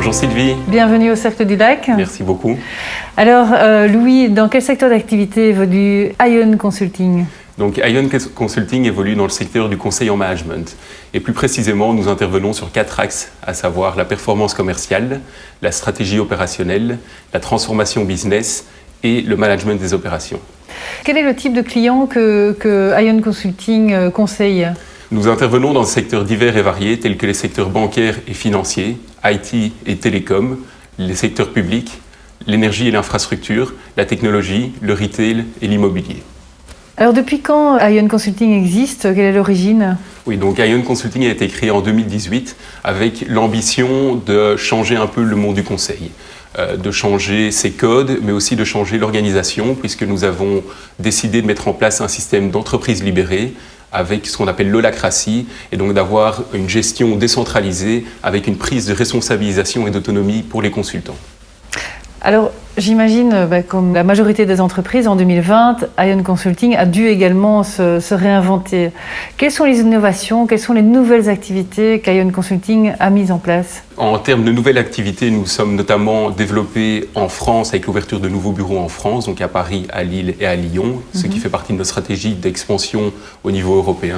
Bonjour Sylvie. Bienvenue au Cercle du Lac. Merci beaucoup. Alors Louis, dans quel secteur d'activité évolue Ion Consulting ? Donc Ion Consulting évolue dans le secteur du conseil en management. Et plus précisément, nous intervenons sur 4 axes, à savoir la performance commerciale, la stratégie opérationnelle, la transformation business et le management des opérations. Quel est le type de client que Ion Consulting conseille ? Nous intervenons dans des secteurs divers et variés, tels que les secteurs bancaires et financiers, IT et télécom, les secteurs publics, l'énergie et l'infrastructure, la technologie, le retail et l'immobilier. Alors depuis quand Ion Consulting existe ? Quelle est l'origine ? Oui, donc Ion Consulting a été créé en 2018 avec l'ambition de changer un peu le monde du conseil, de changer ses codes, mais aussi de changer l'organisation, puisque nous avons décidé de mettre en place un système d'entreprise libérée avec ce qu'on appelle l'holacratie, et donc d'avoir une gestion décentralisée avec une prise de responsabilisation et d'autonomie pour les consultants. Alors, j'imagine, comme la majorité des entreprises, en 2020, Ion Consulting a dû également se réinventer. Quelles sont les innovations, quelles sont les nouvelles activités qu'Ion Consulting a mises en place ? En termes de nouvelles activités, nous sommes notamment développés en France avec l'ouverture de nouveaux bureaux en France, donc à Paris, à Lille et à Lyon, ce qui fait partie de notre stratégie d'expansion au niveau européen.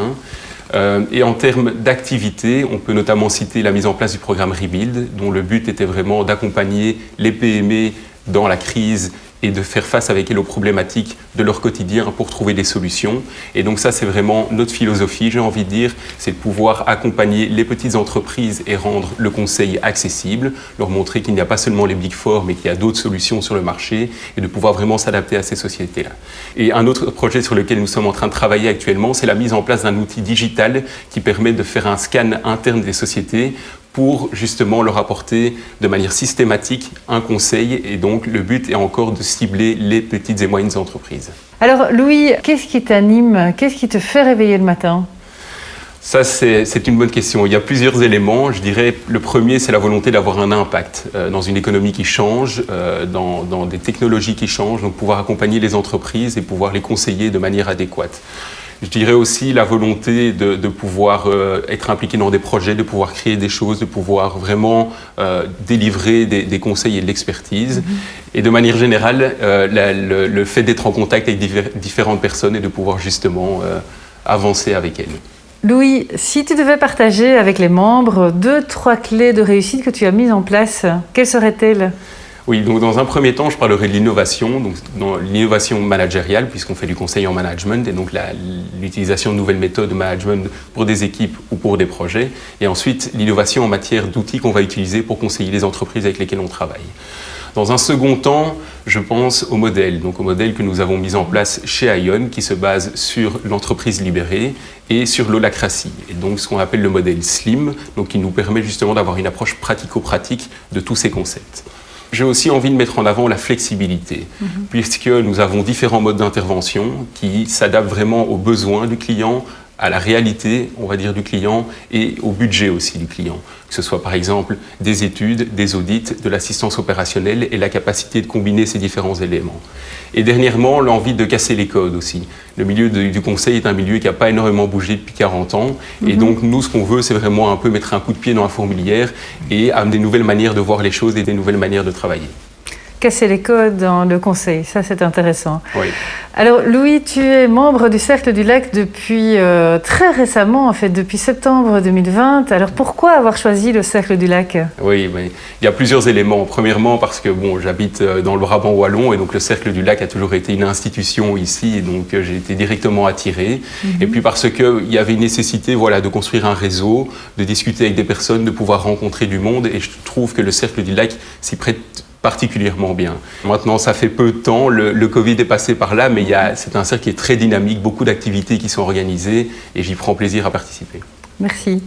Et en termes d'activité, on peut notamment citer la mise en place du programme Rebuild, dont le but était vraiment d'accompagner les PME dans la crise et de faire face avec elles aux problématiques de leur quotidien pour trouver des solutions. Et donc ça, c'est vraiment notre philosophie, j'ai envie de dire, c'est de pouvoir accompagner les petites entreprises et rendre le conseil accessible, leur montrer qu'il n'y a pas seulement les Big Four, mais qu'il y a d'autres solutions sur le marché et de pouvoir vraiment s'adapter à ces sociétés-là. Et un autre projet sur lequel nous sommes en train de travailler actuellement, c'est la mise en place d'un outil digital qui permet de faire un scan interne des sociétés pour justement leur apporter de manière systématique un conseil. Et donc le but est encore de cibler les petites et moyennes entreprises. Alors Louis, qu'est-ce qui t'anime ? Qu'est-ce qui te fait réveiller le matin ? Ça, c'est une bonne question. Il y a plusieurs éléments. Je dirais le premier, c'est la volonté d'avoir un impact dans une économie qui change, dans des technologies qui changent, donc pouvoir accompagner les entreprises et pouvoir les conseiller de manière adéquate. Je dirais aussi la volonté de pouvoir être impliqué dans des projets, de pouvoir créer des choses, de pouvoir vraiment délivrer des conseils et de l'expertise. Et de manière générale, le fait d'être en contact avec différentes personnes et de pouvoir justement avancer avec elles. Louis, si tu devais partager avec les membres 2-3 clés de réussite que tu as mises en place, quelles seraient-elles ? Oui, donc dans un premier temps, je parlerai de l'innovation, donc dans l'innovation managériale, puisqu'on fait du conseil en management, et donc l'utilisation de nouvelles méthodes de management pour des équipes ou pour des projets, et ensuite l'innovation en matière d'outils qu'on va utiliser pour conseiller les entreprises avec lesquelles on travaille. Dans un second temps, je pense au modèle que nous avons mis en place chez Ion, qui se base sur l'entreprise libérée et sur l'holacratie, et donc ce qu'on appelle le modèle SLIM, donc qui nous permet justement d'avoir une approche pratico-pratique de tous ces concepts. J'ai aussi envie de mettre en avant la flexibilité, puisque nous avons différents modes d'intervention qui s'adaptent vraiment aux besoins du client, à la réalité, on va dire, du client et au budget aussi du client. Que ce soit par exemple des études, des audits, de l'assistance opérationnelle et la capacité de combiner ces différents éléments. Et dernièrement, l'envie de casser les codes aussi. Le milieu du conseil est un milieu qui n'a pas énormément bougé depuis 40 ans. Et donc nous, ce qu'on veut, c'est vraiment un peu mettre un coup de pied dans la fourmilière et amener des nouvelles manières de voir les choses et des nouvelles manières de travailler. Casser les codes dans le conseil, ça c'est intéressant. Oui. Alors Louis, tu es membre du Cercle du Lac depuis très récemment, en fait, depuis septembre 2020. Alors pourquoi avoir choisi le Cercle du Lac ? Oui, mais il y a plusieurs éléments. Premièrement, parce que j'habite dans le Brabant wallon et donc le Cercle du Lac a toujours été une institution ici, et donc j'ai été directement attiré. Et puis parce qu'il y avait une nécessité de construire un réseau, de discuter avec des personnes, de pouvoir rencontrer du monde, et je trouve que le Cercle du Lac s'y prête particulièrement bien. Maintenant, ça fait peu de temps, le Covid est passé par là, mais c'est un cercle qui est très dynamique, beaucoup d'activités qui sont organisées et j'y prends plaisir à participer. Merci.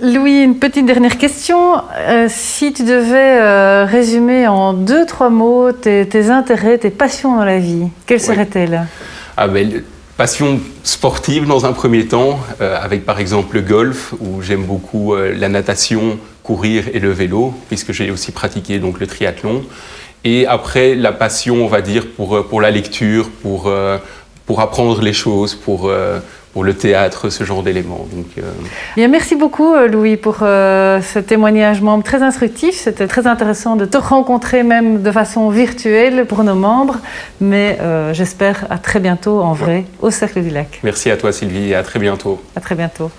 Louis, une petite dernière question. Si tu devais résumer en 2-3 mots tes intérêts, tes passions dans la vie, quelles seraient-elles ? Passion sportive dans un premier temps, avec par exemple le golf, où j'aime beaucoup la natation, courir et le vélo, puisque j'ai aussi pratiqué donc le triathlon. Et après, la passion, on va dire, pour la lecture, pour apprendre les choses, pour pour le théâtre, ce genre d'éléments. Bien, merci beaucoup Louis pour ce témoignage membre très instructif. C'était très intéressant de te rencontrer même de façon virtuelle pour nos membres, mais j'espère à très bientôt en vrai au Cercle du Lac. Merci à toi Sylvie et à très bientôt. À très bientôt.